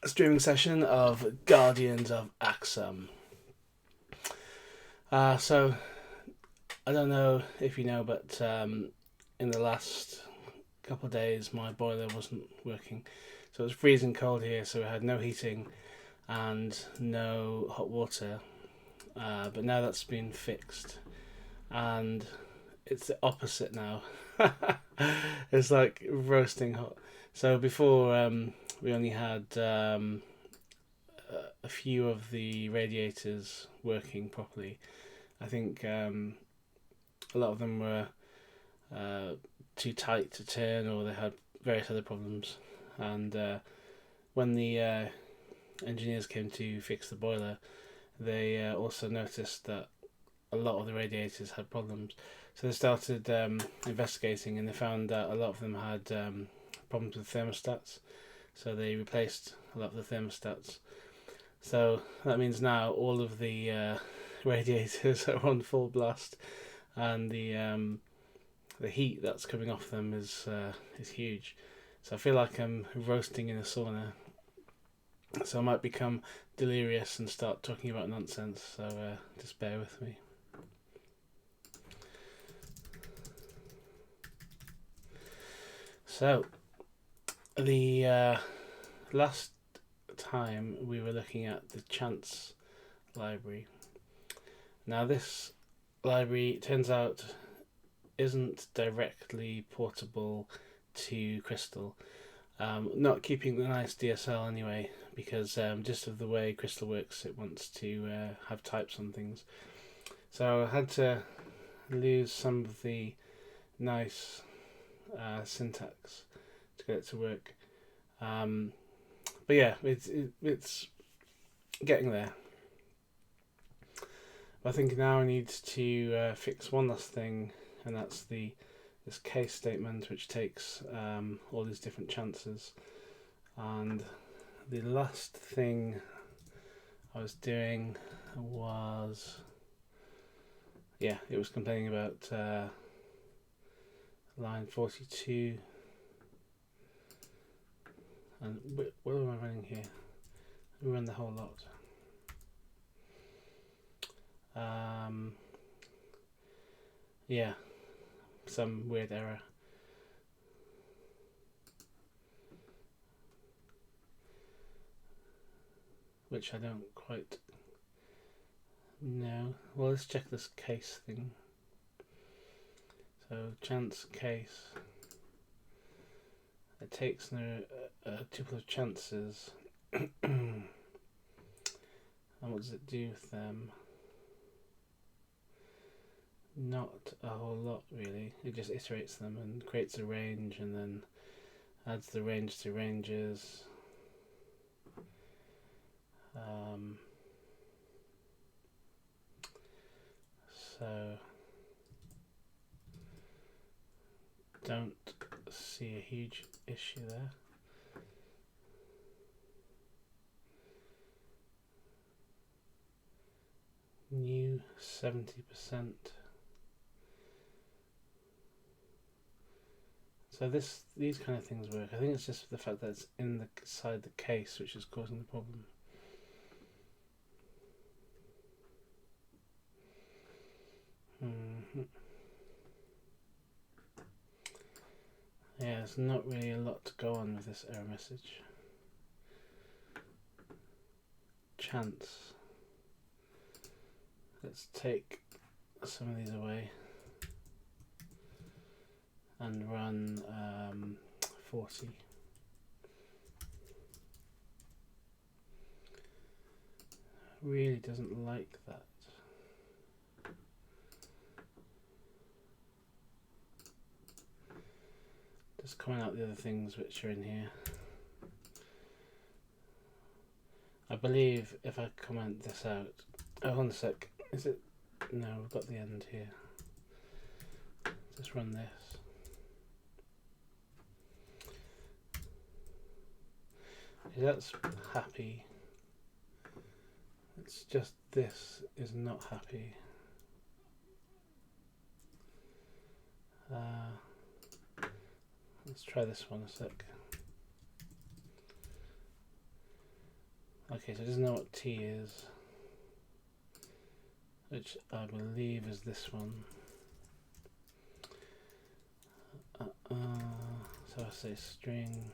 streaming session of Guardians of Axum. So, I don't know if you know, but in the last couple of days, my boiler wasn't working. So it was freezing cold here, so we had no heating and no hot water. But now that's been fixed, and it's the opposite now. It's like roasting hot. So before we only had a few of the radiators working properly. I think a lot of them were too tight to turn, or they had various other problems. And when the engineers came to fix the boiler, they also noticed that a lot of the radiators had problems. So they started investigating, and they found that a lot of them had problems with thermostats. So they replaced a lot of the thermostats. So that means now all of the radiators are on full blast, and the heat that's coming off them is huge. So I feel like I'm roasting in a sauna. So I might become delirious and start talking about nonsense. So just bear with me. So the last time we were looking at the Chance library. Now this library, turns out, isn't directly portable to Crystal. Not keeping the nice DSL anyway, because just of the way Crystal works, it wants to have types on things. So I had to lose some of the nice syntax to get it to work. But yeah, it's getting there. But I think now I need to fix one last thing, and that's this case statement, which takes all these different chances. And the last thing I was doing was, it was complaining about line 42. And what am I running here? We run the whole lot. Some weird error. Which I don't quite know. Well, let's check this case thing. So, chance case. It takes a tuple of chances. And what does it do with them? Not a whole lot, really. It just iterates them and creates a range, and then adds the range to ranges. So don't see a huge issue there. New 70%. So these kind of things work. I think it's just the fact that it's inside the case which is causing the problem. Yeah, there's not really a lot to go on with this error message. Chance. Let's take some of these away and run 40. Really doesn't like that. Just comment out the other things which are in here. I believe if I comment this out. Oh, hold on a sec. Is it? No, we've got the end here. Just run this. Okay, that's happy. It's just this is not happy. Let's try this one a sec. Okay, so it doesn't know what T is, which I believe is this one. So I say string.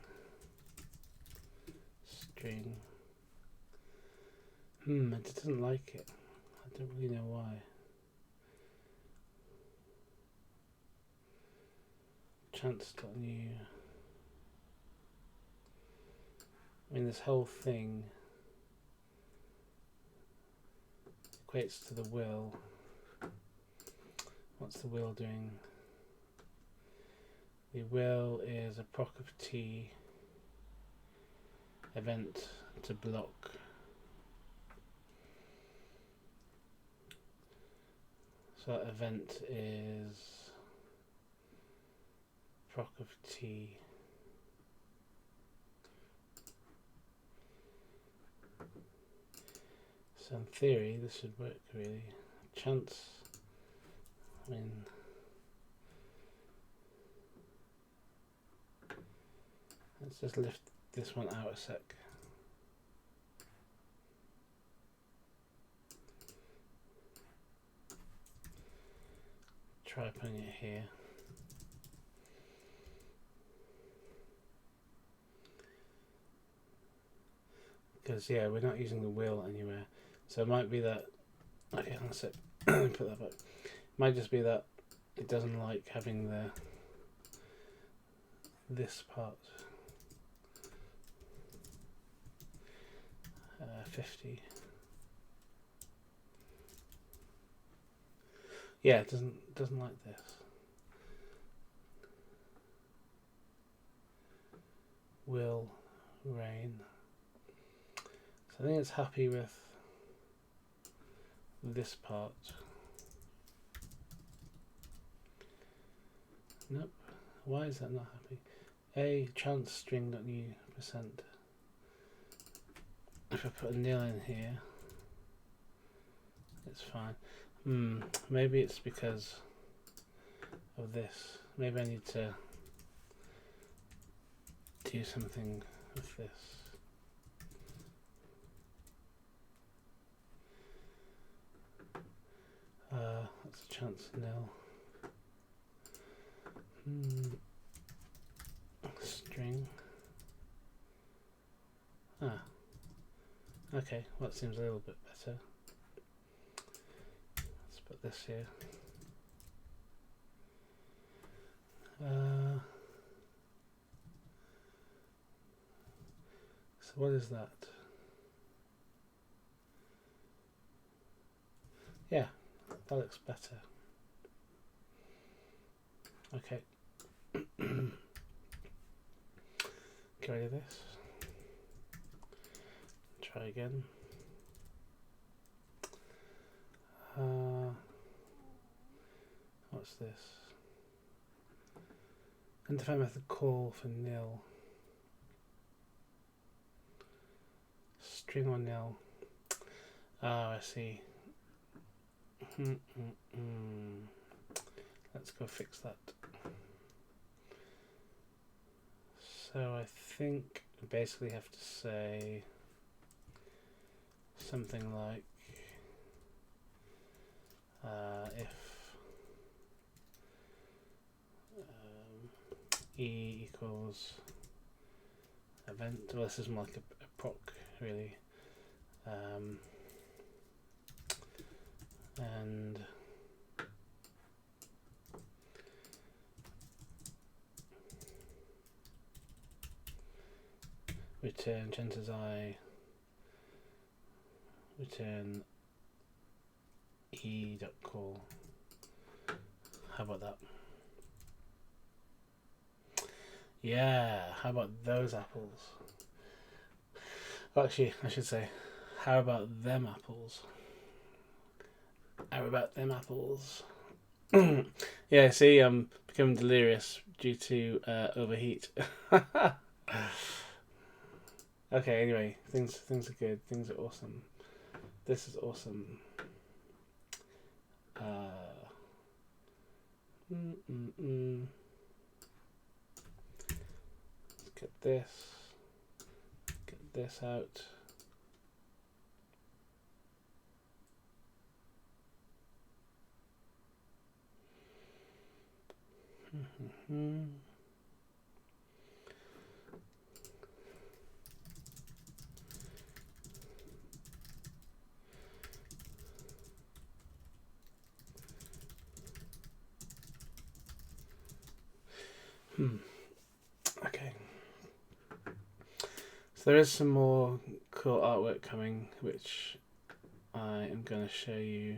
It doesn't like it. I don't really know why. Chance.new. I mean, this whole thing equates to the will. What's the will doing? The will is a proc of T event to block. So that event is proc of T. So in theory this should work really. Chance, I mean, let's just lift this one out a sec. Try putting it here. Because yeah, we're not using the will anywhere. So it might be that, okay, hang on a sec, put that back. Might just be that it doesn't like having this part. 50. Yeah, it doesn't like this. Will rain. So I think it's happy with this part. Nope. Why is that not happy? A chance string.new %. If I put a nil in here, it's fine. Maybe it's because of this. Maybe I need to do something with this. That's a chance nil. String. Okay, well, that seems a little bit better. Let's put this here. So what is that? Yeah, that looks better. Okay. Get rid of this. Try again. What's this? Identify method call for nil. String or nil. Oh, I see. Let's go fix that. So I think I basically have to say something like if E equals event, well, this is more like a proc really, and return chances I return e.call. How about that? Yeah, how about those apples? Well, actually, I should say, how about them apples? How about them apples? Yeah, see, I'm becoming delirious due to overheat. Okay, anyway, things are good. Things are awesome. This is awesome. Let's get this out. Mm-hmm. Okay. So there is some more cool artwork coming, which I am going to show you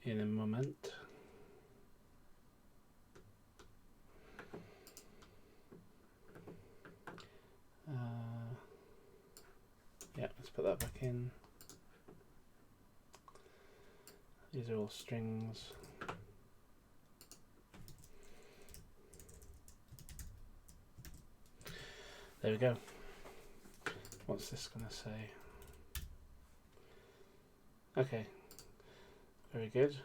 in a moment. Yeah, let's put that back in. These are all strings. There we go. What's this going to say? Okay, very good.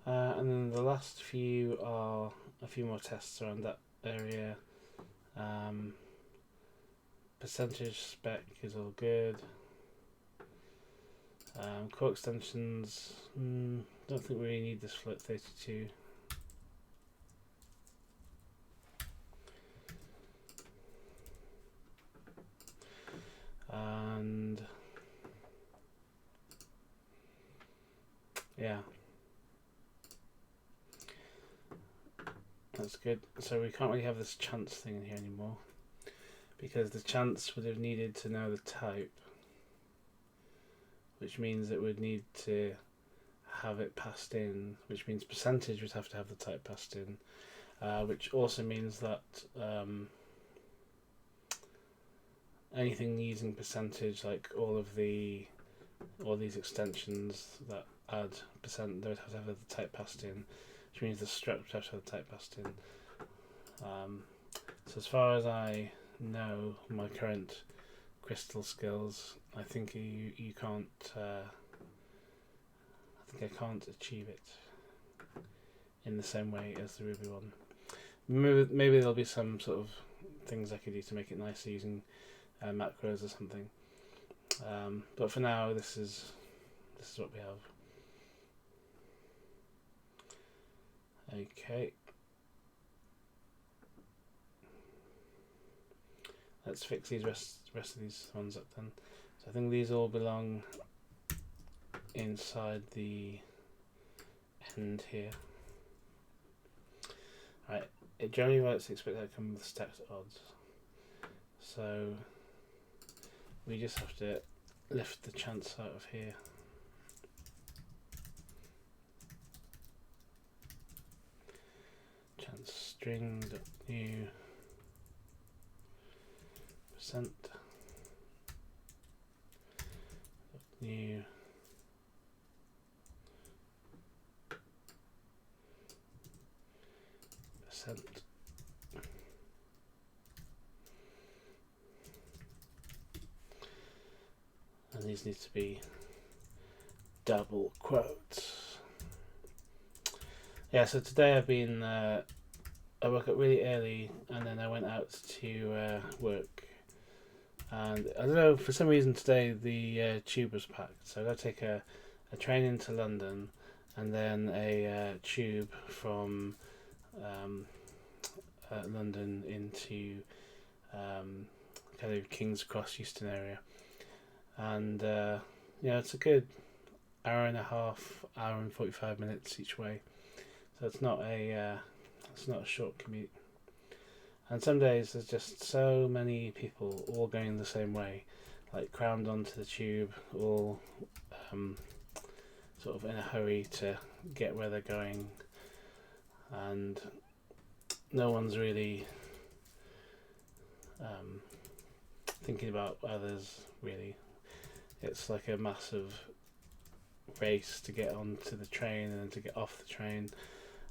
And then the last few are a few more tests around that area. Percentage spec is all good. Core extensions, don't think we really need this float 32. And yeah, that's good. So we can't really have this chance thing in here anymore, because the chance would have needed to know the type, which means it would need to have it passed in, which means percentage would have to have the type passed in, which also means that anything using percentage, like all these extensions that add percent, they would have to have the type passed in, which means the struct would have to have the type passed in. So as far as I know, my current Crystal skills, I think you can't. I think I can't achieve it in the same way as the Ruby one. Maybe there'll be some sort of things I could do to make it nicer using macros or something. But for now, this is what we have. Okay. Let's fix these rest of these ones up then. So I think these all belong inside the end here. Right. It generally likes to expect that to come with stacked odds. So we just have to lift the chance out of here. Chance string new percent new percent. And these need to be double quotes. Yeah, so today I've been, I woke up really early and then I went out to work. And I don't know, for some reason today the tube was packed. So I got to take a train into London and then a tube from London into kind of King's Cross, Euston area. And it's a good hour and a half, hour and 45 minutes each way. So it's not a short commute. And some days there's just so many people all going the same way, like crammed onto the tube, all sort of in a hurry to get where they're going, and no one's really thinking about others, really. It's like a massive race to get onto the train and then to get off the train,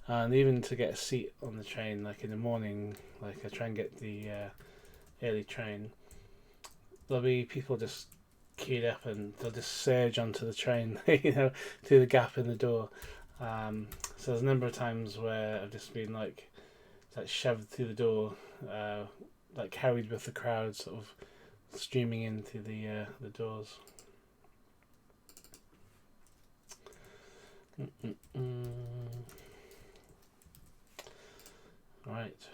and even to get a seat on the train. Like in the morning, like I try and get the early train, there'll be people just queued up and they'll just surge onto the train, through the gap in the door. So there's a number of times where I've just been like shoved through the door, like carried with the crowd, sort of streaming in through the doors. Right,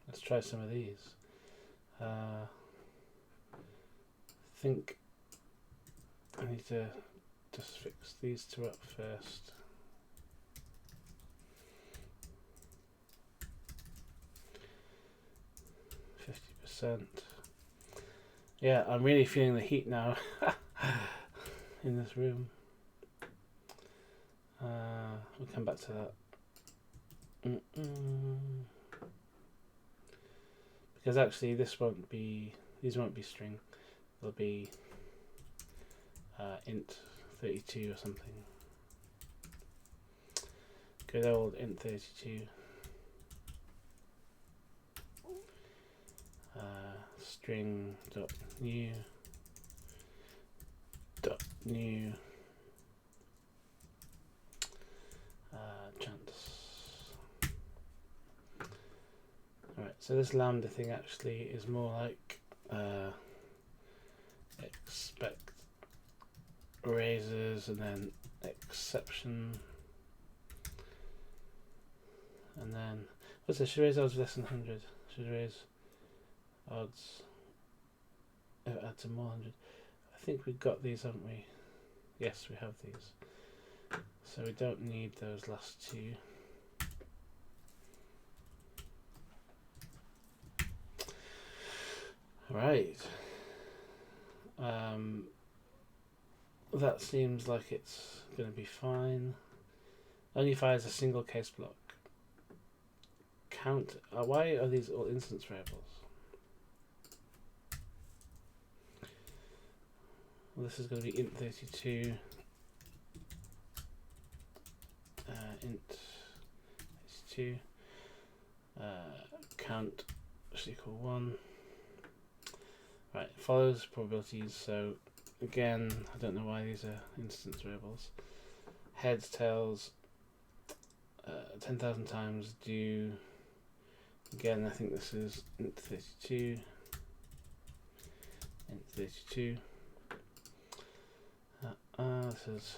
let's try some of these. I think I need to just fix these two up first. %. Yeah, I'm really feeling the heat now in this room. We'll come back to that. Because actually these won't be string. They'll be int 32 or something. Good old int 32. String dot new chance. Alright, so this lambda thing actually is more like expect raises and then exception, and then what's this? Should raise odds less than 100. Should raise odds if it adds to more 100. I think we've got these, haven't we? Yes, we have these. So we don't need those last two. Right. That seems like it's going to be fine. Only fires a single case block. Count. Why are these all instance variables? Well, this is going to be int 32. Int 32. Count should equal 1. Right, follows probabilities. So again, I don't know why these are instance variables. Heads, tails, 10,000 times do. Again, I think this is int 32. Int 32. This is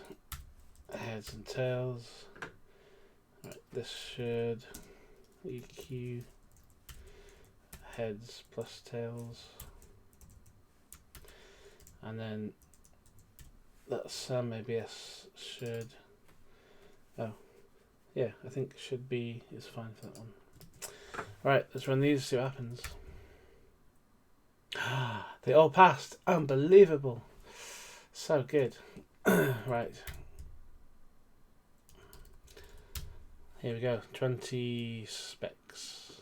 heads and tails. Right, this should EQ heads plus tails. And then that sum ABS should, oh yeah, I think should be is fine for that one. Right, let's run these, see what happens. They all passed. Unbelievable. So good. Right. Here we go. 20 specs.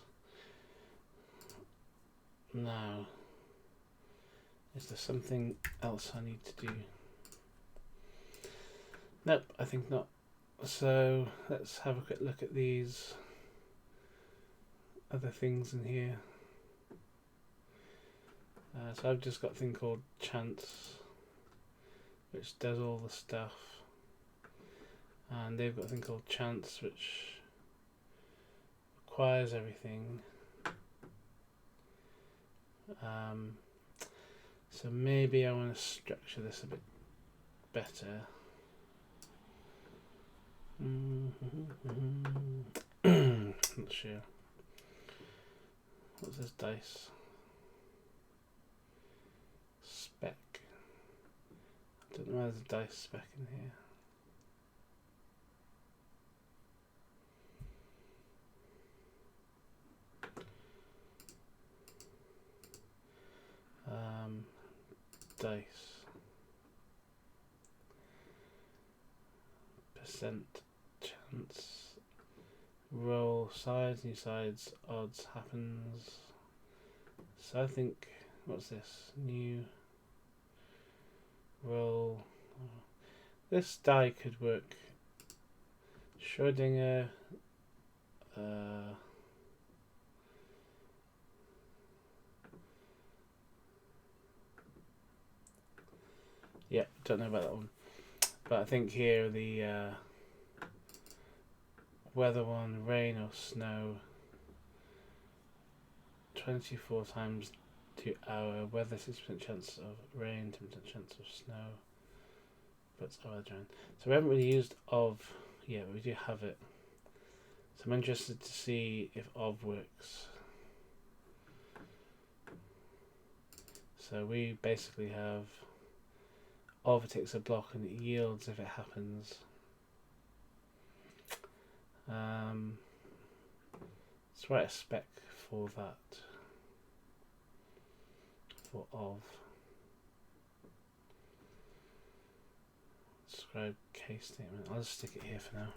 Now, is there something else I need to do? Nope, I think not. So let's have a quick look at these other things in here. So I've just got a thing called chance, which does all the stuff, and they've got a thing called chance, which requires everything. So maybe I want to structure this a bit better. Not sure. What's this dice? Spec. I don't know why there's a dice spec in here. Dice. Percent chance. Roll sides, new sides, odds happens. So I think, what's this? New roll. This die could work. Schrödinger. Yeah, don't know about that one. But I think here the weather one, rain or snow, 24 times to hour, weather 6% chance of rain, 10% chance of snow, puts our weather drone. So we haven't really used of yet, but we do have it. So I'm interested to see if of works. So we basically have of takes a block and it yields if it happens. Let's write a spec for that. For of. Describe case statement. I'll just stick it here for now.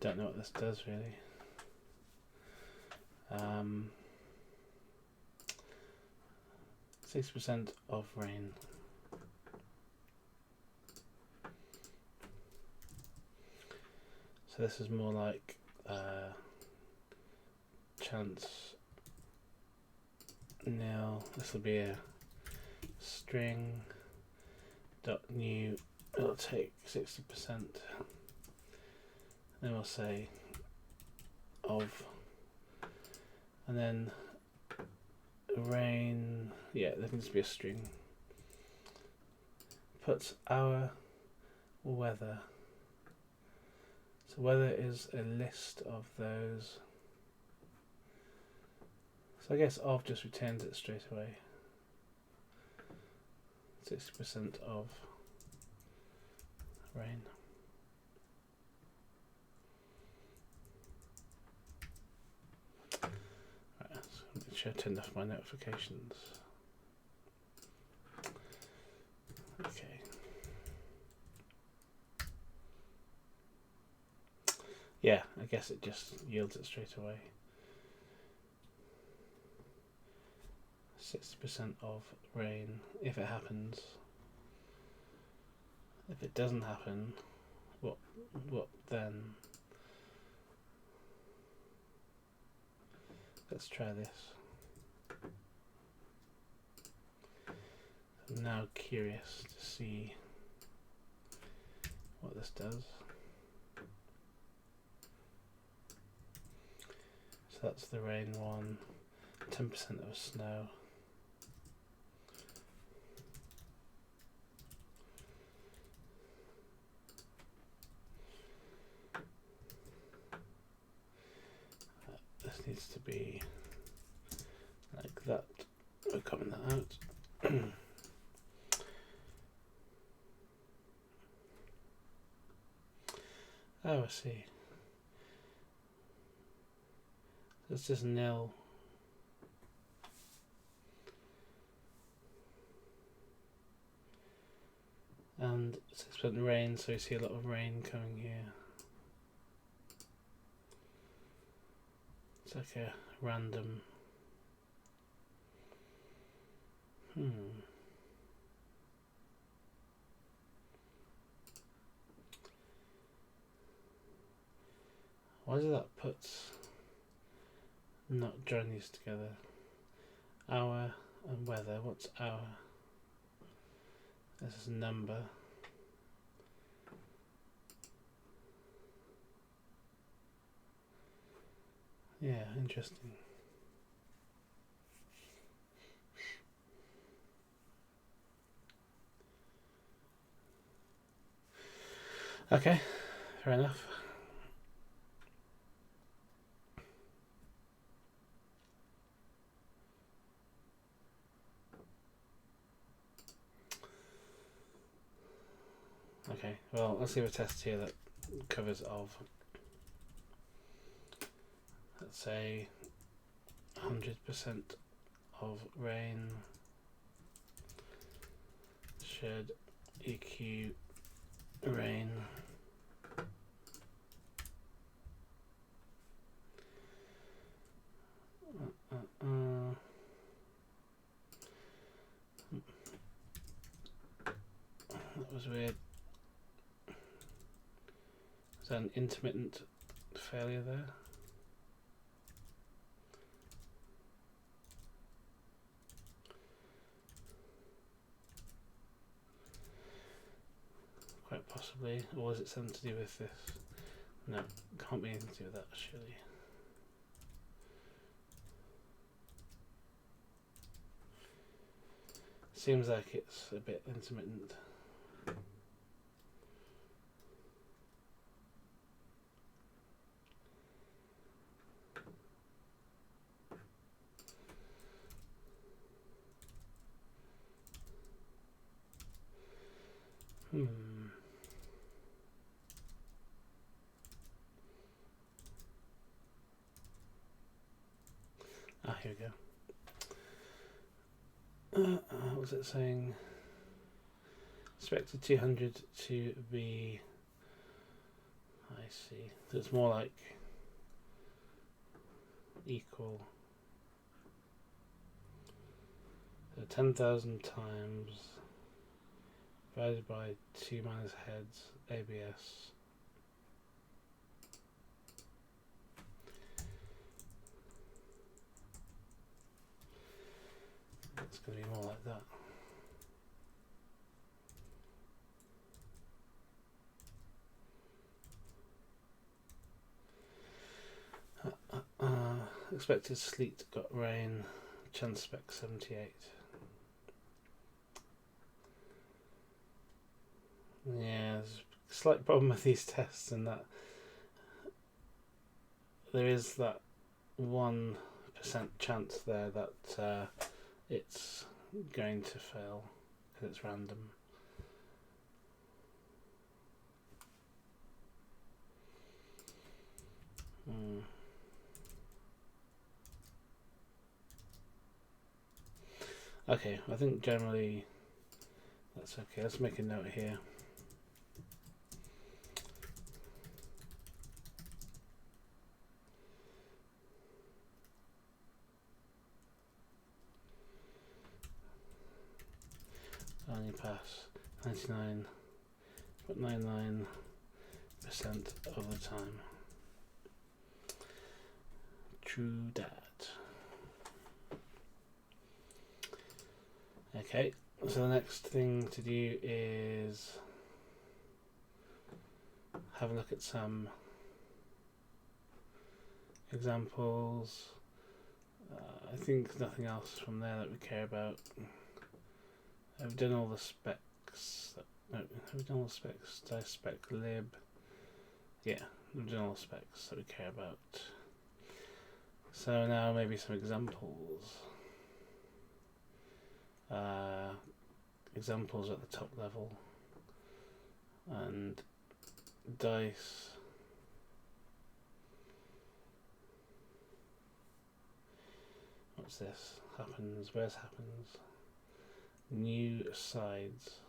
Don't know what this does really. 6% of rain. So this is more like chance nil. This will be a string dot new. It'll take 60%. Then we'll say of, and then rain. Yeah, there can just be a string. Puts our weather. So weather is a list of those. So I guess of just returns it straight away. 60% of rain. Right, so make sure I turned off my notifications. Okay. Yeah, I guess it just yields it straight away. 60% of rain if it happens. If it doesn't happen, what then? Let's try this. I'm now curious to see what this does. So that's the rain one, 10% of snow. This needs to be like that. We're coming that out. Oh, I see. It's just nil. And 6% rain, so you see a lot of rain coming here. It's like a random. Why does that put not join these together? Hour and weather. What's hour? This is number. Yeah, interesting. Okay, fair enough. Okay, well, let's leave a test here that covers of, let's say, 100% of rain should EQ rain. That was weird. Is that an intermittent failure there? Quite possibly. Or is it something to do with this? No, can't be anything to do with that, surely. seems like it's a bit intermittent. Here we go. What was it saying? Expected 200 to be... I see. So it's more like equal. So 10,000 times divided by 2 minus heads, ABS. It's going to be more like that. Expected sleet, got rain, chance spec 78. Yeah, there's a slight problem with these tests in that there is that 1% chance there that it's going to fail because it's random. Okay, I think generally that's okay. Let's make a note here. Only pass 99.99% of the time. True that. Okay, so the next thing to do is have a look at some examples. I think nothing else from there that we care about. I've done all the specs. No, have we done all the specs? Spec lib. Yeah, we've done all the specs that we care about. So now maybe some examples. Examples at the top level. And dice. What's this? Happens. Where's happens? New sides.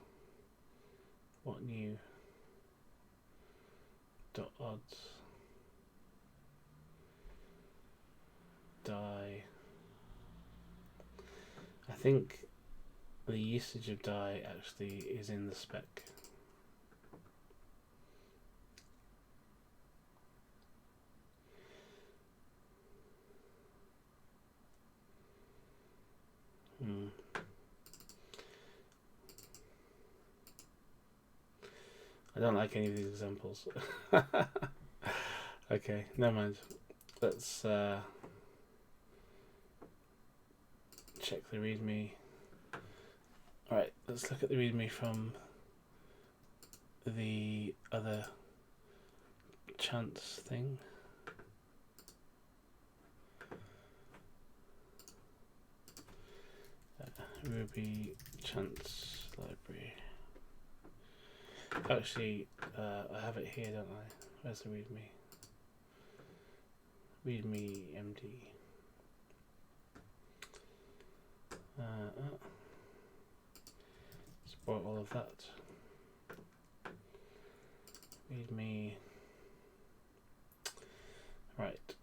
What new? Dot odds. Die. I think the usage of die actually is in the spec. I don't like any of these examples. Okay, never mind. Let's check the README. Alright, let's look at the README from the other chance thing. Ruby chance library. Actually, I have it here, don't I? Where's the README? README MD. Support all of that. README. Right.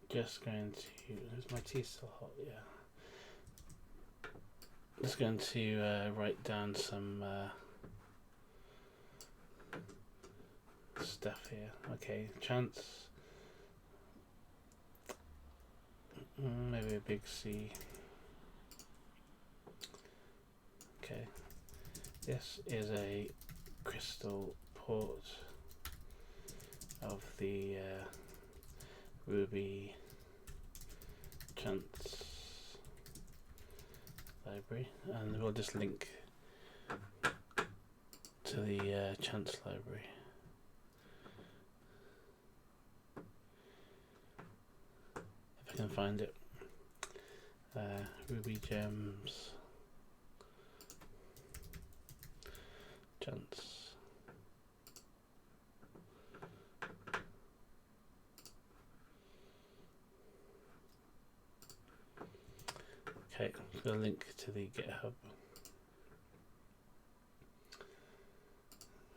Just going to. Is my tea still hot? Yeah. Just going to write down some stuff here. Okay, chance. Maybe a big C. Okay. This is a crystal port of the Ruby chance library, and we'll just link to the chance library. If I can find it. Ruby gems chance. Okay, we'll link to the GitHub.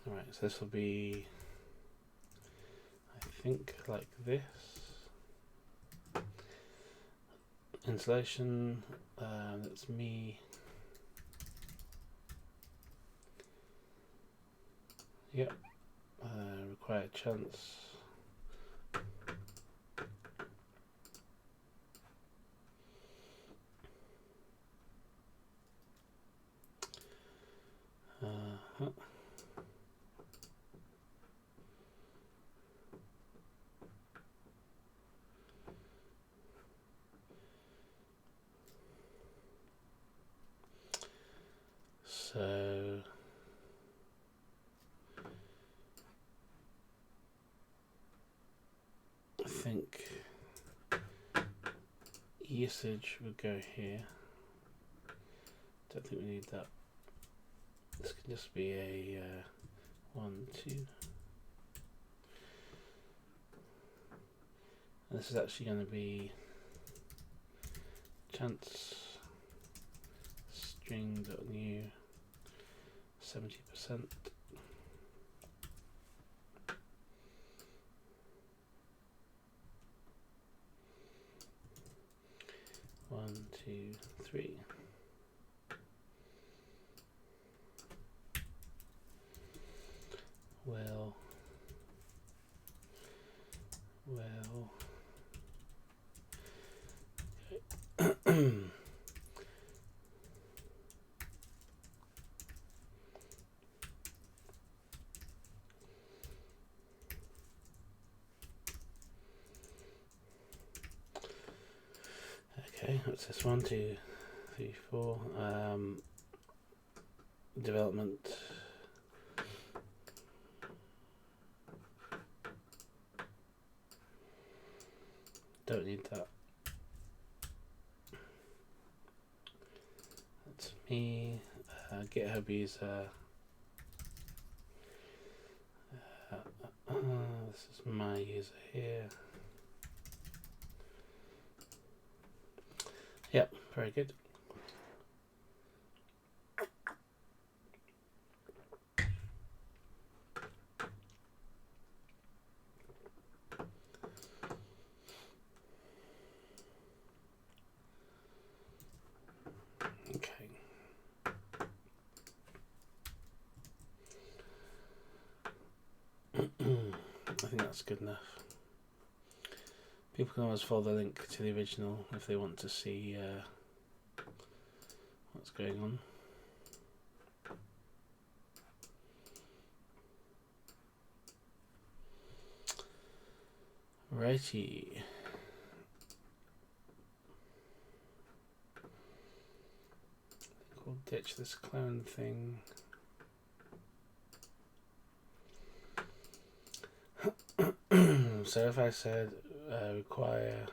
Alright, so this will be, I think, like this. Installation, that's me. Yep, required chance. So I think usage would go here. Don't think we need that. This can just be a 1, 2. And this is actually going to be chance string.new 70%. One, two, three. Well. Okay, what's this? 1, 2, 3, 4. Development. Don't need that. That's me. GitHub user. This is my user here. Yep, very good. Okay. I think that's good enough. People can always follow the link to the original if they want to see what's going on. Righty. We'll ditch this clone thing. So if I said require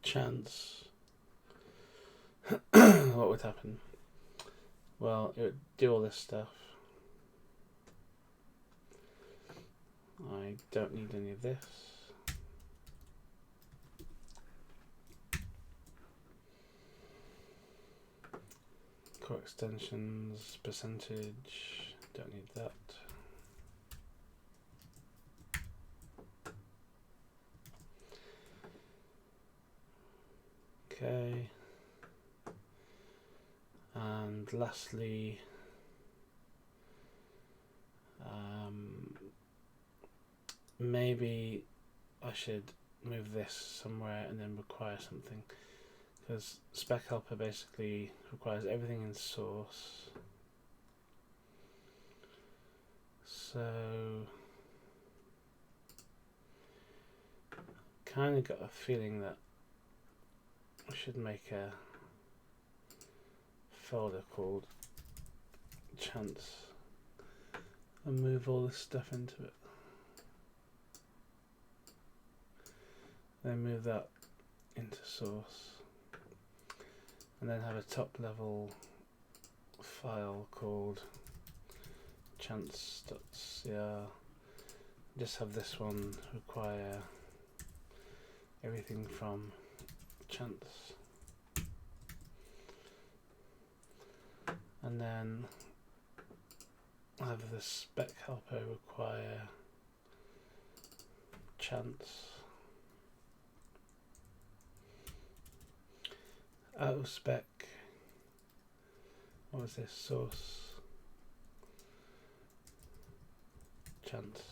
chance, what would happen? Well, it would do all this stuff. I don't need any of this. Core extensions, percentage, don't need that. Okay. And lastly, maybe I should move this somewhere and then require something, because Spec Helper basically requires everything in source So kind of got a feeling that I should make a folder called chance and move all this stuff into it. Then move that into source, and then have a top level file called chance.cr. Just have this one require everything from chance, and then have the spec helper require chance. Out of spec, what was this? Source chance.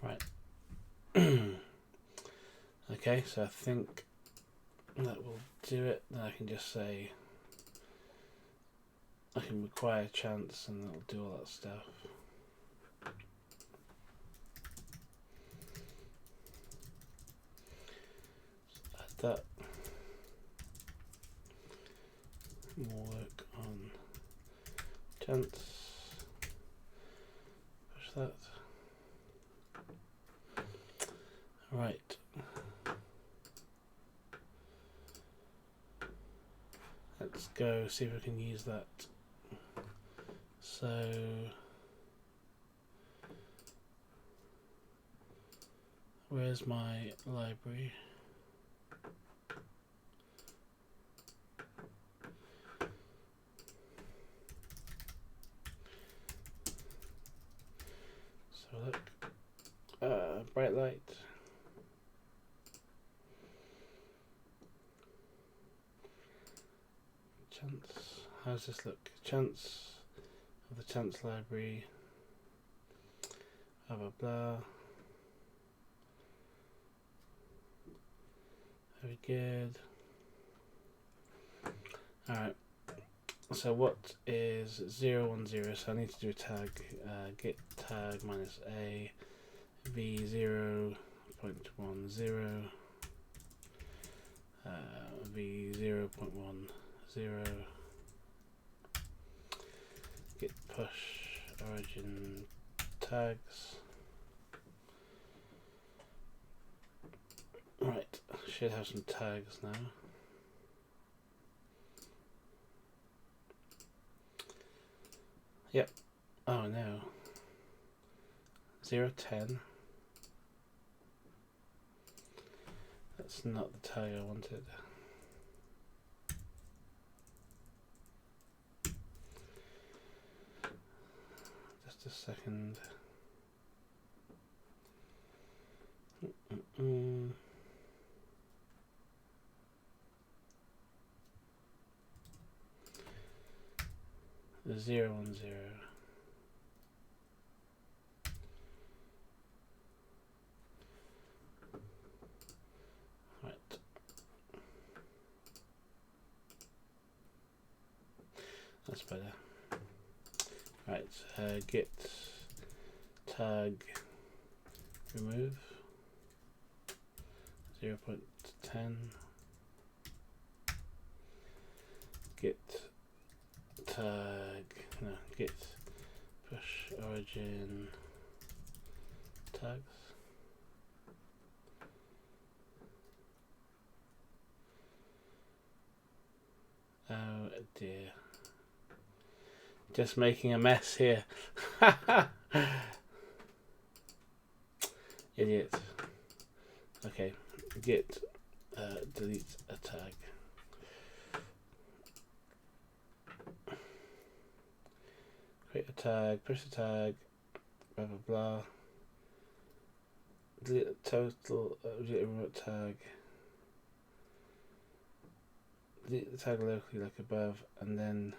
Right. Okay, so I think that will do it. Then I can just say I can require chance and it'll do all that stuff. Add that. More work on chance. Push that. Right. Let's go see if we can use that. So where's my library? So look, bright light. Chance. How does this look? Chance of the chance library. Blah blah blah. Very good. Alright. So what is 010? So I need to do a tag. Git tag minus a v 0.10 v 0.10 git push origin tags. Right, should have some tags now. Yep. Oh no. 010. That's not the tag I wanted. Just a second. The 010. Right. That's better. Right. Git tag remove 0.10. Git tag, no, git push origin tags. Oh dear. Just making a mess here. Idiot. Okay, git delete a tag. Create a tag, push the tag, blah blah blah. Delete a total, delete a remote tag. Delete the tag locally like above, and then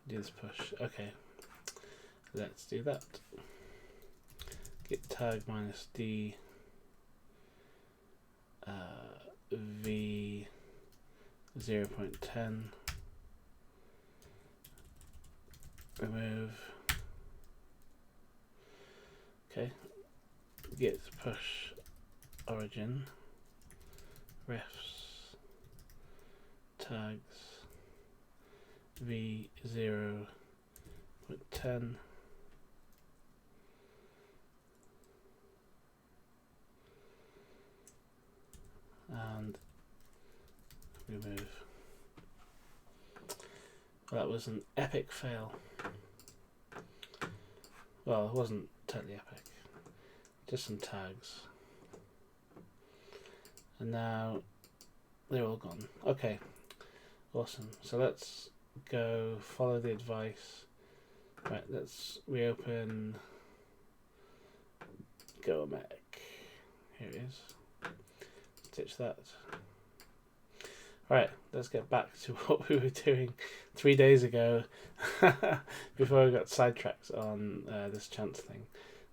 do this push. Okay, let's do that. Git tag minus d v 0.10 remove Okay, git push origin refs tags v0.10 and remove. Well, that was an epic fail. Well, it wasn't totally epic. Just some tags. And now they're all gone. Okay, awesome. So let's go follow the advice. Right, let's reopen GoMek. Here it is. Ditch that. Alright, let's get back to what we were doing 3 days ago before I got sidetracked on this chance thing.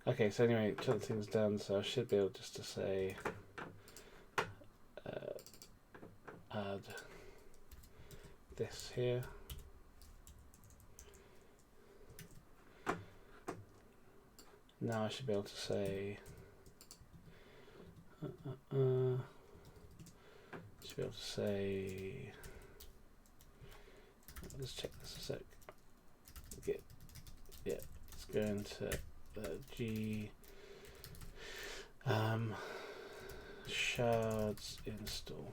Okay, so anyway, chance thing's done, so I should be able just to say add this here. Now I should be able to say should be able to say, let's check this a sec. Git, yeah, let's go into G shards install.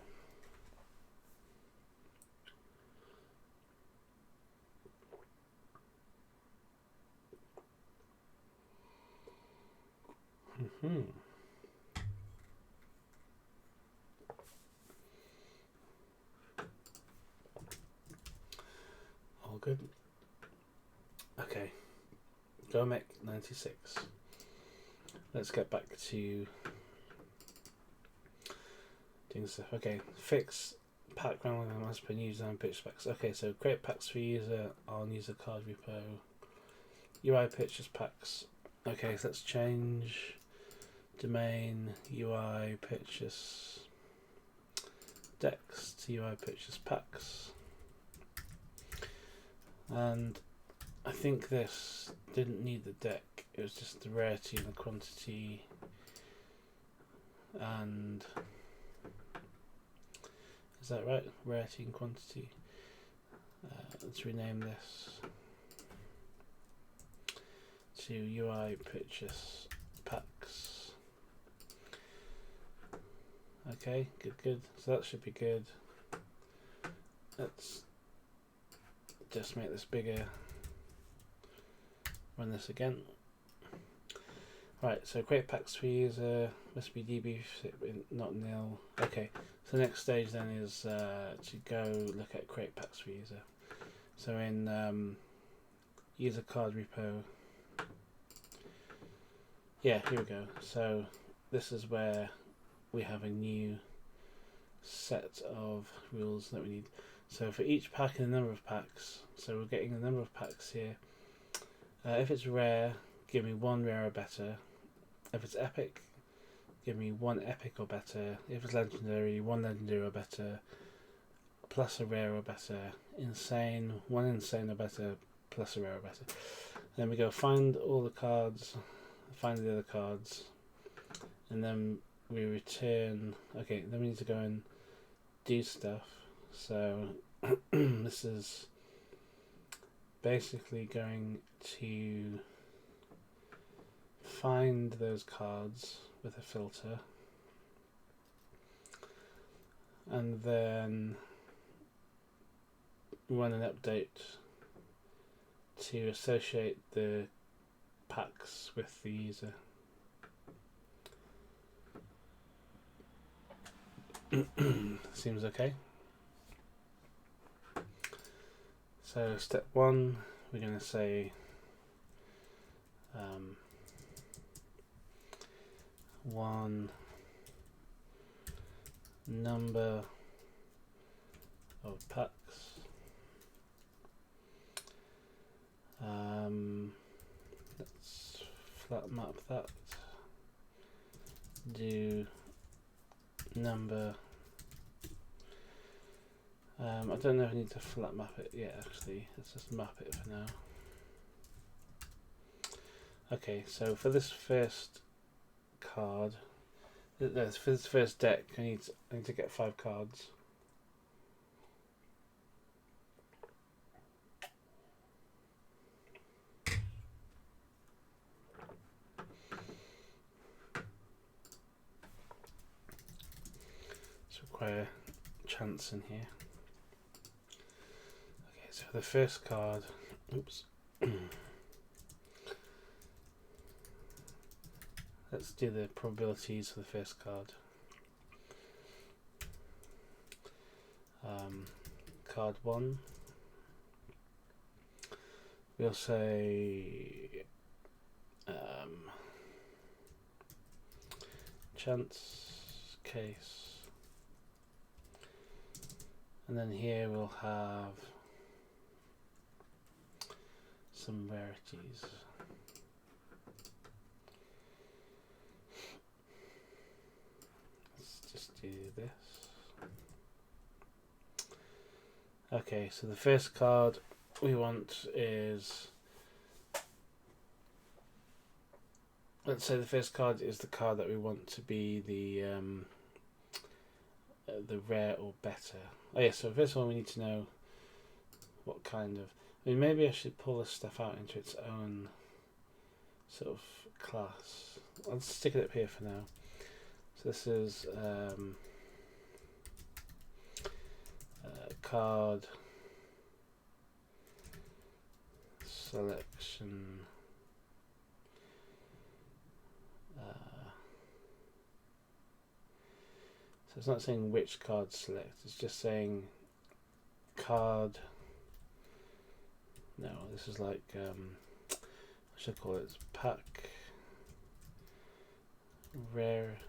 All good. Okay, GoMek 96. Let's get back to doing stuff. Okay, fix pack random as per user and pitch specs. Okay, so create packs for user on user card repo. UI pictures packs. Okay, so let's change domain UI pictures decks to UI pictures packs. And I think this didn't need the deck, it was just the rarity and the quantity. And is that right? Rarity and quantity. Let's rename this to UI pictures packs. Okay, good. So that should be good. Let's just make this bigger. Run this again. Right, so create packs for user, must be DB not nil. Okay, so the next stage then is to go look at create packs for user. So in user card repo, yeah, here we go. So this is where we have a new set of rules that we need. So for each pack and the number of packs, so we're getting the number of packs here. If it's rare, give me 1 rare or better. If it's epic, give me 1 epic or better. If it's legendary, 1 legendary or better, plus a rare or better. Insane, 1 insane or better, plus a rare or better. Then we go find all the cards, find the other cards, and then we return. Okay, then we need to go and do stuff. So this is basically going to find those cards with a filter and then run an update to associate the packs with the user. Seems okay. So step 1, we're going to say one number of packs. Let's flat map that. Do number. I don't know if I need to flat map it yet, actually. Let's just map it for now. Okay, so for this first card, for this first deck, I need to get 5 cards. So require chance in here. Okay, so for the first card, oops. Let's do the probabilities for the first card. Card 1. We'll say chance case, and then here we'll have some rarities. Let's just do this. Okay, so the first card we want is, let's say the first card is the card that we want to be the rare or better. Oh yeah, so first of all we need to know what kind of, I mean, maybe I should pull this stuff out into its own sort of class. I'll stick it up here for now. So this is card selection. So it's not saying which card select, it's just saying card. No, this is like, what should I call it? It's pack rare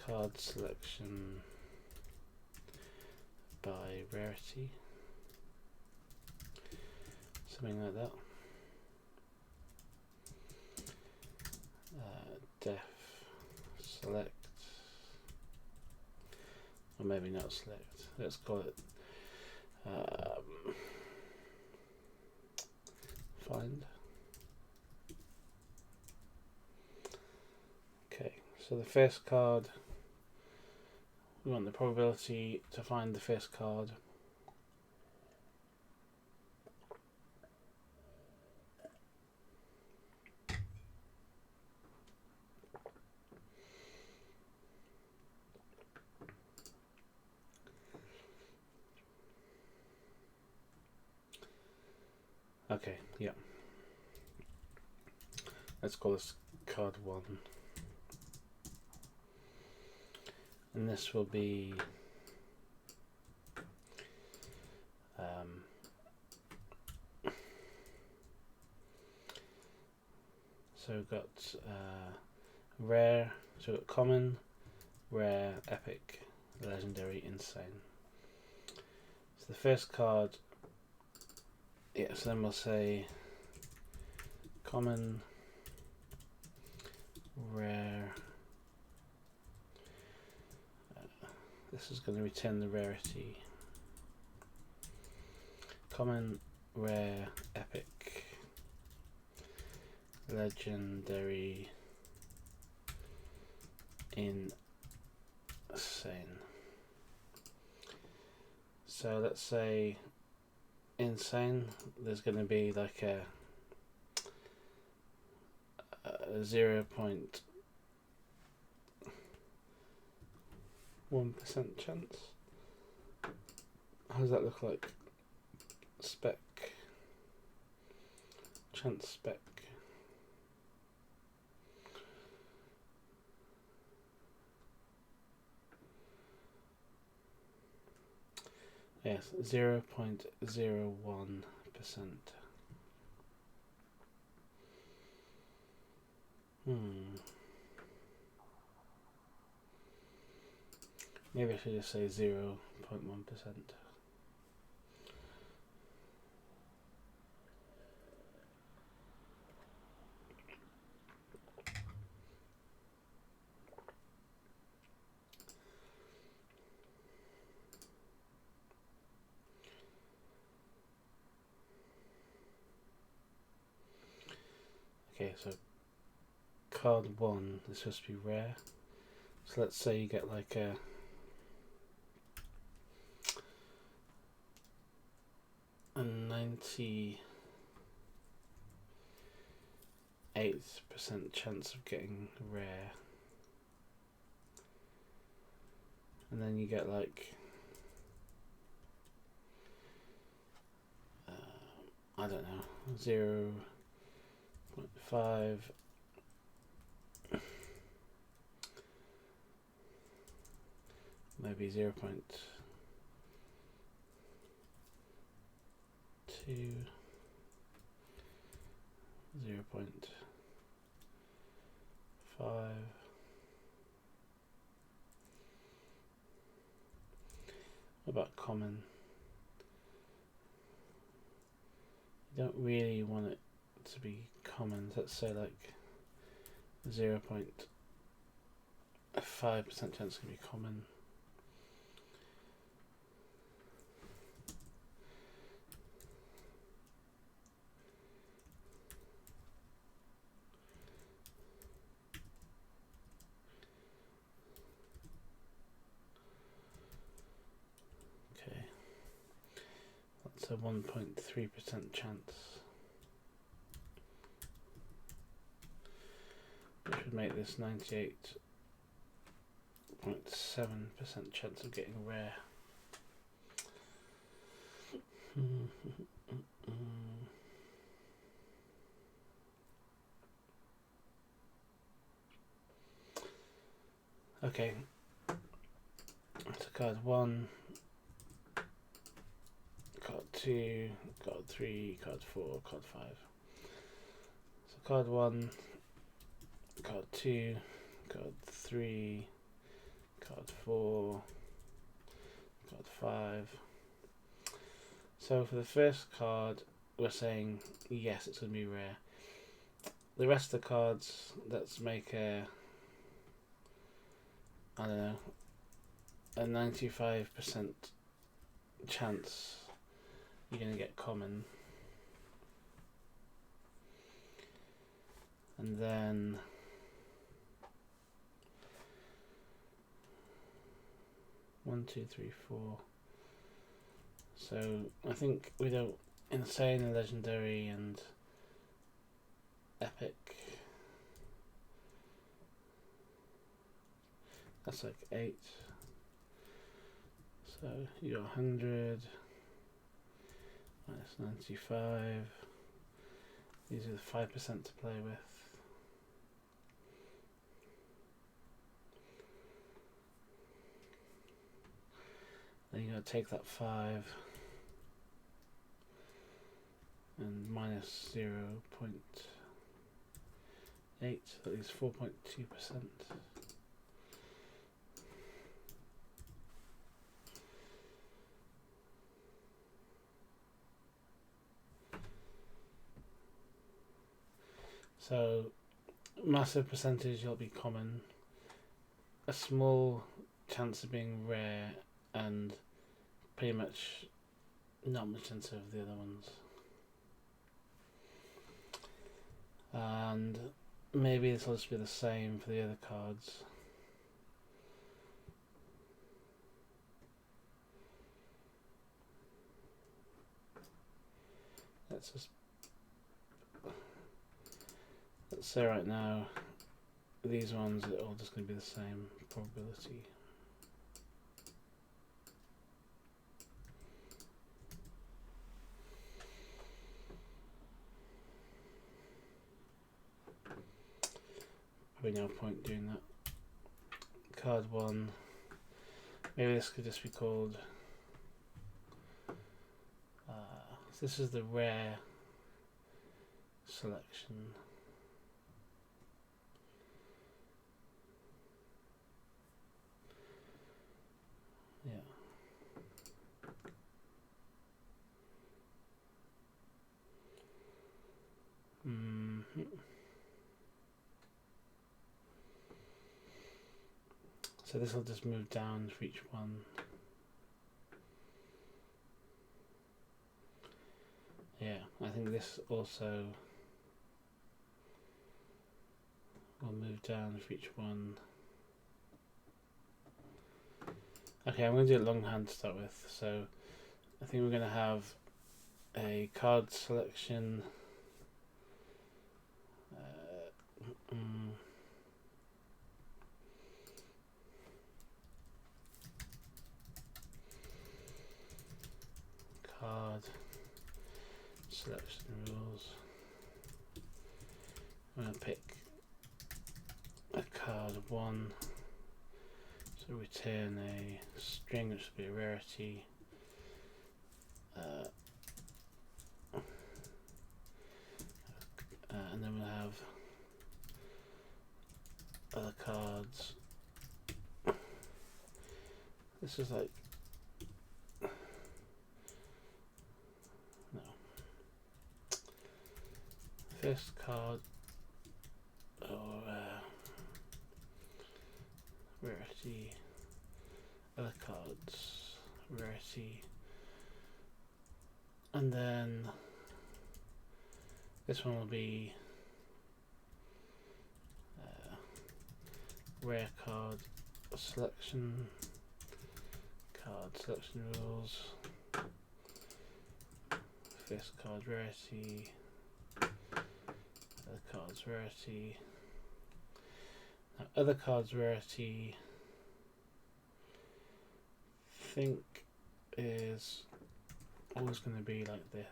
card selection by rarity, something like that. Def select, or maybe not select. Let's call it find. Okay, so the first card, we want the probability to find the first card. Okay, yeah. Let's call this card 1. And this will be so we've got rare, so we've got common, rare, epic, legendary, insane. So the first card, yeah, so then we'll say common, rare, this is going to return the rarity, common, rare, epic, legendary, insane. So let's say insane, there's going to be like a 0.1% chance. How does that look like? Spec, chance spec. Yes, 0.01%. Maybe I should just say 0.1%. Okay, so card 1 is supposed to be rare. So let's say you get like a a 98% chance of getting rare, and then you get like I don't know, 0.5, maybe 0.2, 0.5. What about common? You don't really want it to be common. Let's say like 0.5% chance to be common. Okay, that's a 1.3% chance, which would make this 98.7% chance of getting rare. Okay, so card 1, card 2, card 3, card 4, card 5. So card 1, card 2, card 3, card 4, card 5. So for the first card, we're saying yes, it's going to be rare. The rest of the cards, let's make a, I don't know, a 95% chance you're going to get common. And then one, two, three, four. So I think we don't insane and legendary and epic. That's like 8. So you got 100 minus 95. These are the 5% to play with. Then you got to take that 5 and minus 0.8, that is 4.2%. So massive percentage you'll be common, a small chance of being rare, and pretty much not much chance of the other ones. And maybe this will just be the same for the other cards. Let's say right now these ones are all just going to be the same probability. Probably no point doing that. Card 1, maybe this could just be called this is the rare selection. Yeah. So this will just move down for each one. Yeah, I think this also move down for each one. Okay, I'm going to do it longhand to start with. So I think we're going to have a card selection. Card selection rules. I'm going to pick a card of 1. So return a string, which will be a rarity. And then we'll have other cards. This is like no. First card or rarity. Other cards, rarity, and then this one will be rare card selection, card selection rules, first card rarity, other cards rarity. Now other cards rarity I think is always going to be like this.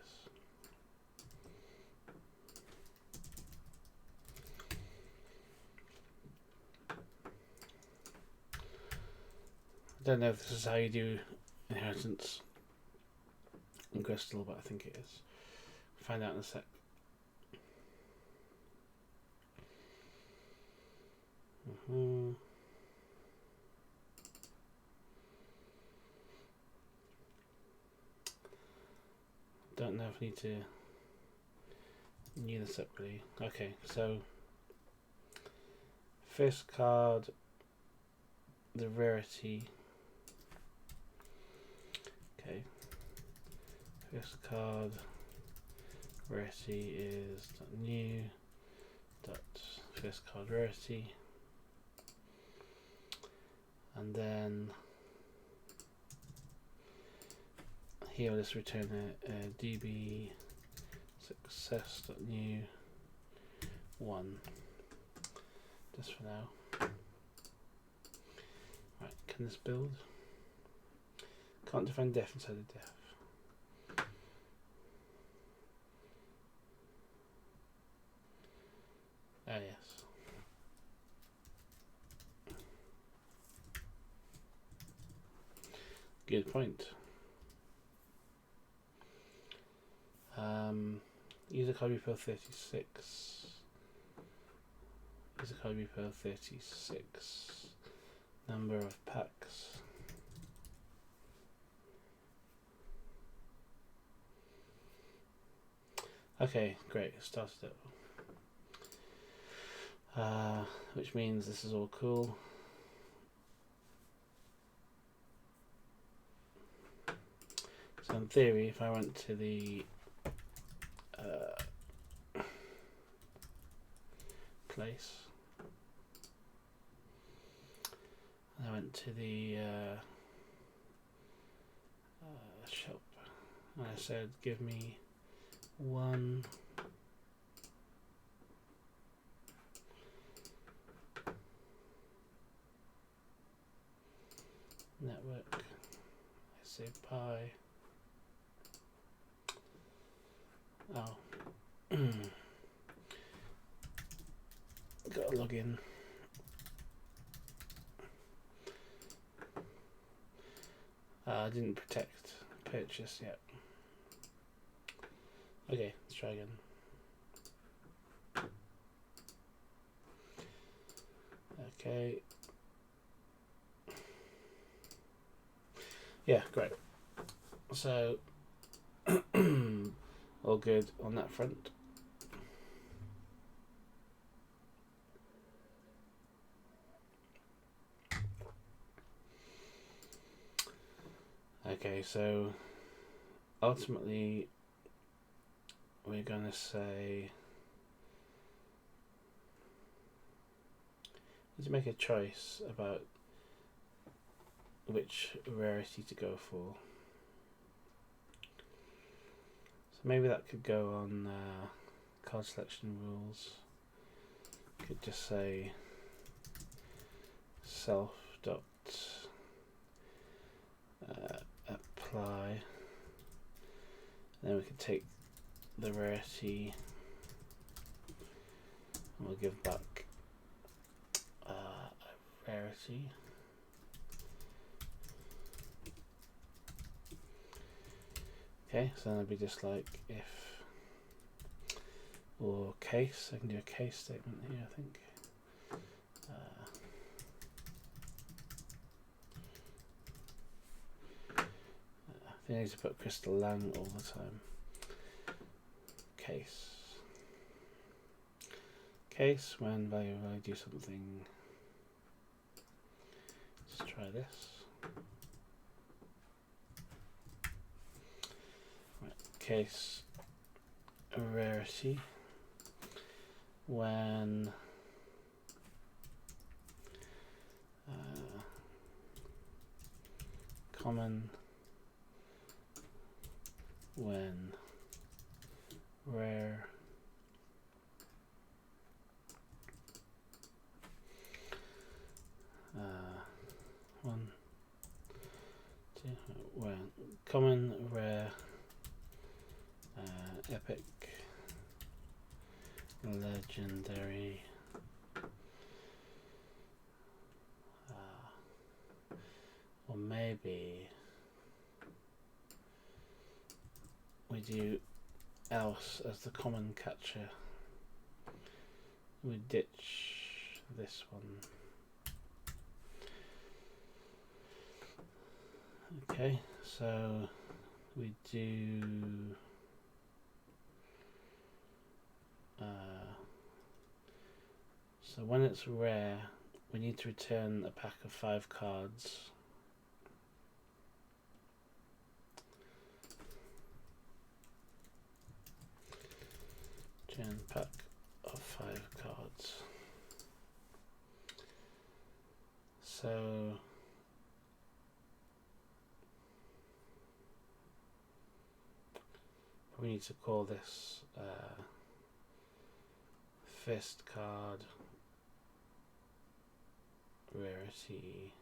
I don't know if this is how you do inheritance in Crystal, but I think it is. Find out in a sec. Don't know if I need to new this separately. Okay, so first card, the rarity. Okay, first card rarity is new dot first card rarity, and then here I'll just return a db success.new 1 just for now. Right, can this build? Can't define def inside of def. Ah, yes. Good point. User card repo 36. User card repo 36. Number of packs. Okay, great. Started it. Which means this is all cool. So in theory, if I went to the place, and I went to the shop, and I said, give me 1 network, I say pi. Oh. Gotta log in. I didn't protect purchase yet. Okay, let's try again. Okay. Yeah, great. So, all good on that front. Okay, so ultimately we're going to say need to make a choice about which rarity to go for. So maybe that could go on card selection rules. Could just say self dot apply. Then we could take the rarity and we'll give back a rarity. Okay, so then it'd be just like if or case. I can do a case statement here, I think. I think I need to put Crystal Lang all the time. Case. Case when value do something. Let's try this. Right. Case rarity when common when rare one two when common rare epic legendary or maybe we do else as the common catcher. We ditch this one. Okay, so we do so when it's rare we need to return a pack of 5 cards. Return pack of 5 cards. So we need to call this first card rarity,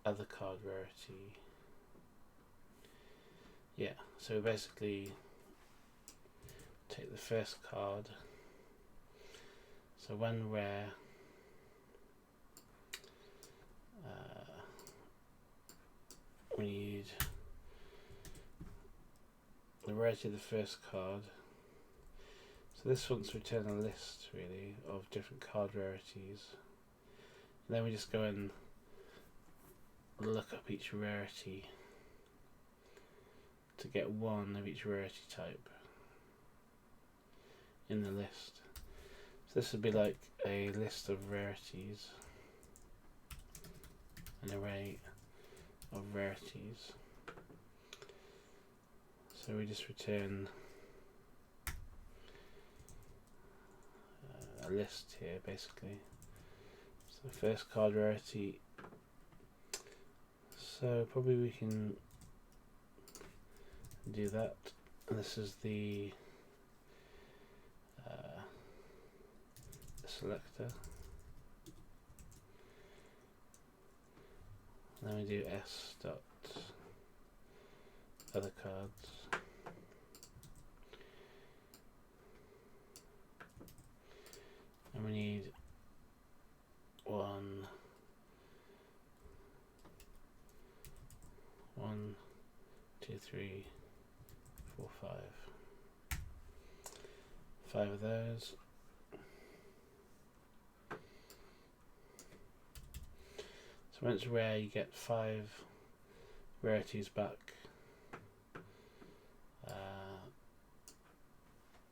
other card rarity. Yeah, so basically take the first card. So when rare, we need the rarity of the first card. So this wants to return a list really of different card rarities. And then we just go and look up each rarity to get one of each rarity type in the list. So this would be like a list of rarities, an array of rarities. So we just return a list here basically. So first card rarity. So probably we can do that. And this is the selector. And then we do s dot other cards. And we need 1, 2, 3, 4, 5. 5 of those. So when it's rare, you get 5 rarities back.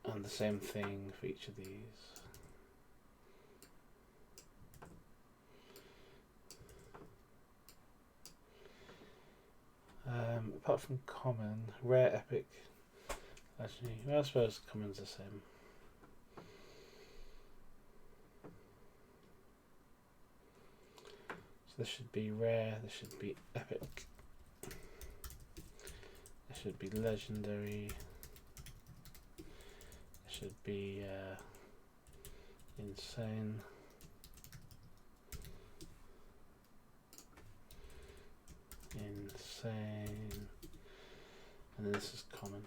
And the same thing for each of these. Apart from common, rare, epic, actually, well, I suppose common's the same. this should be rare, this should be epic, this should be legendary, this should be insane, insane, and then this is common.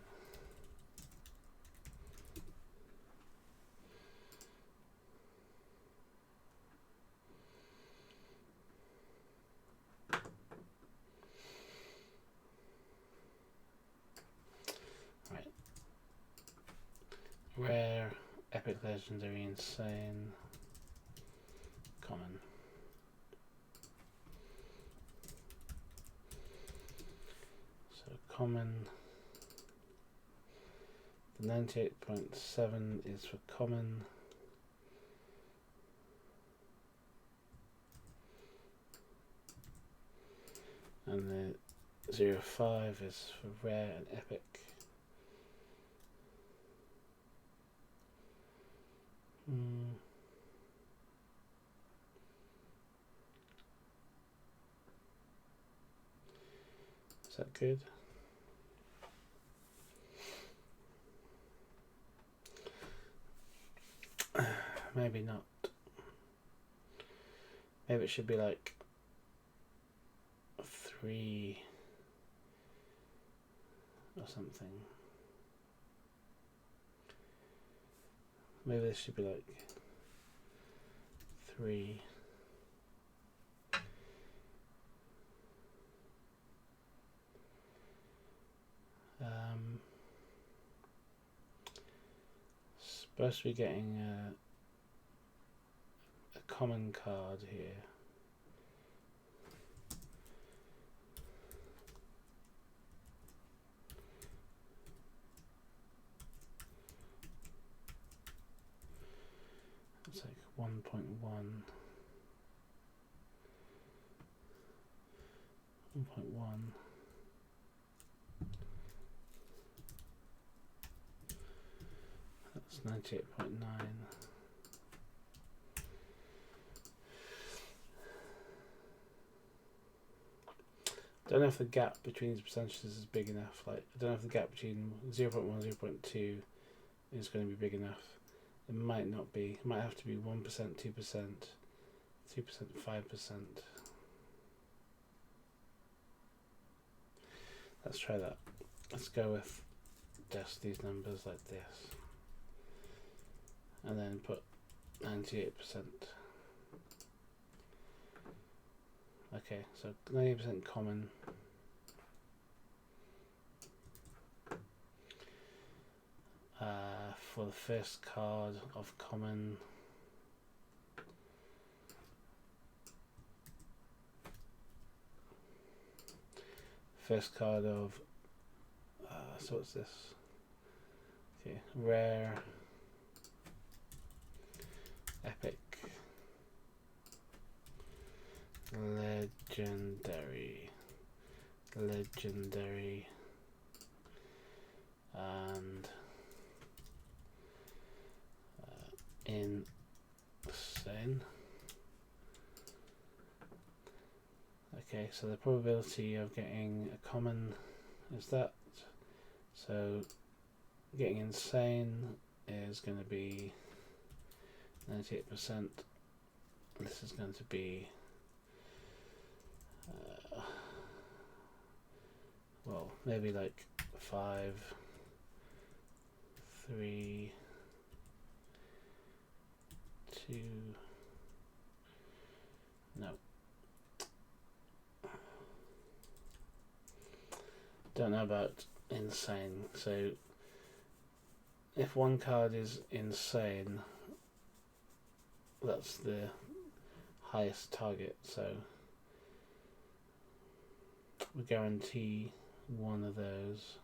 Right. Rare, epic, legendary, insane, common. So common. The 98.7 is for common. And the 0.5 is for rare and epic. Is that good? Maybe not. Maybe it should be like 3 or something. Maybe this should be like 3. Supposed to be getting a common card here. It's like 1.1. 1.1. That's 98.9. I don't know if the gap between these percentages is big enough. Like, I don't know if the gap between 0.1 and 0.2 is going to be big enough. It might not be. It might have to be 1%, 2%, 2%, 5%. Let's try that. Let's go with just these numbers like this. And then put 98%. Okay, so 90% common. For the first card of common, first card of so what's this? Okay, rare, epic, legendary, and insane. Okay, so the probability of getting a common is that. So getting insane is going to be 98%. This is going to be well, maybe like 5, 3, 2. No. Don't know about insane. So if one card is insane, that's the highest target. So we guarantee one of those.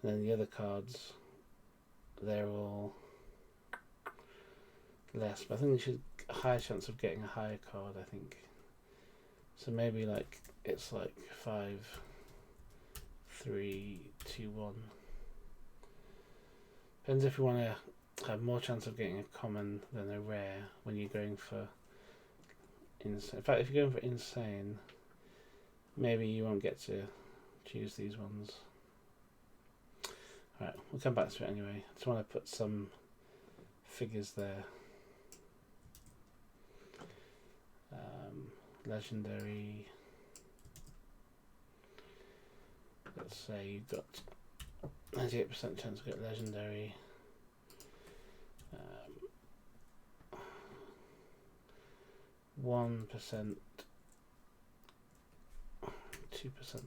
And then the other cards, they're all less. But I think we should a higher chance of getting a higher card, I think. So maybe like it's like 5, 3, 2, 1. Depends if you want to have more chance of getting a common than a rare when you're going for insane. In fact, if you're going for insane, maybe you won't get to choose these ones. Alright, we'll come back to it anyway. I just want to put some figures there. Legendary. Let's say you've got 98% chance to get legendary. 1%, 2%.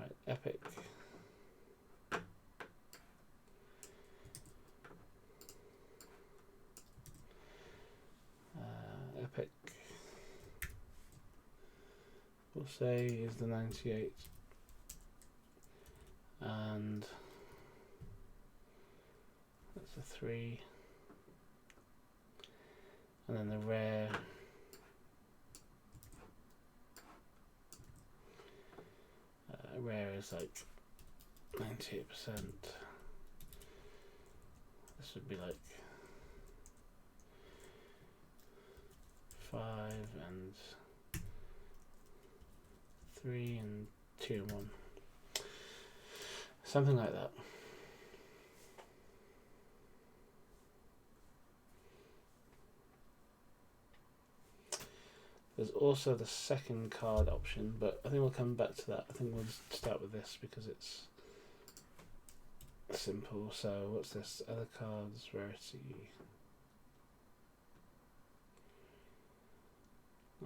Right, epic. Epic. We'll say is the 98. And that's a 3. And then the rare is like 98%. This would be like 5 and 3 and 2 and 1. Something like that. There's also the second card option, but I think we'll come back to that. I think we'll just start with this because it's simple. So what's this? Other cards, rarity.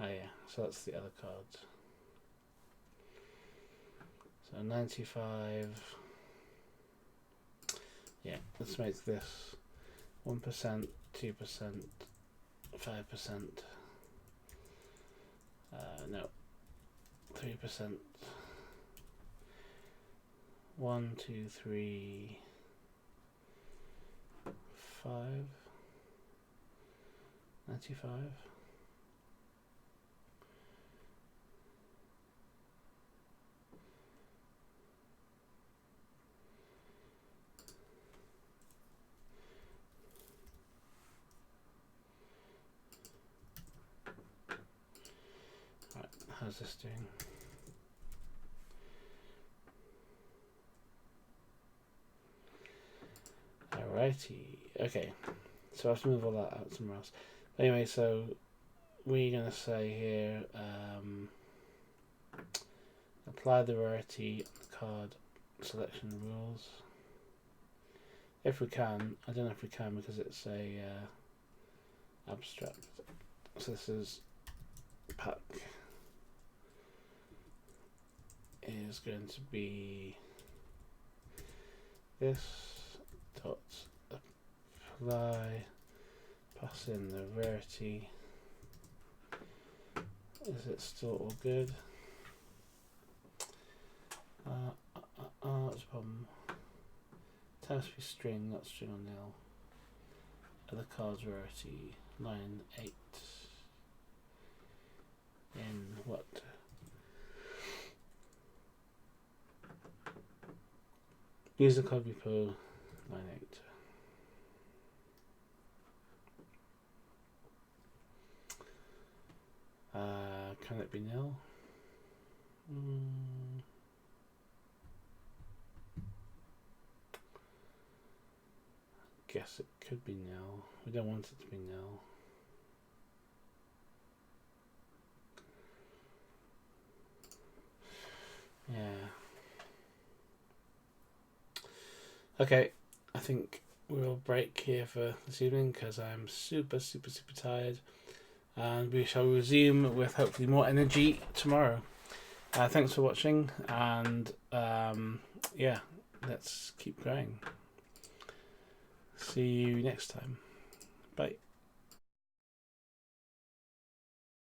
Oh yeah, so that's the other cards. So 95. Yeah, let's make this 1%, 2%, 5%. No, 3%. 1, 2, 3, 5. 95. Right, how's this doing? Alrighty, okay, so I have to move all that out somewhere else. Anyway, so we're going to say here, apply the rarity on the card selection rules. If we can, I don't know if we can because it's a abstract. So this is pack is going to be this dot apply, pass in the rarity. Is it still all good? That's a problem. It has to be string, not string or nil. Other cards rarity, line 8. In what? Use the code repo, line 8. Can it be nil? Guess it could be nil. We don't want it to be nil. Yeah. Okay, I think we'll break here for this evening because I'm super tired. And we shall resume with hopefully more energy tomorrow. Thanks for watching, and yeah, let's keep going. See you next time. Bye.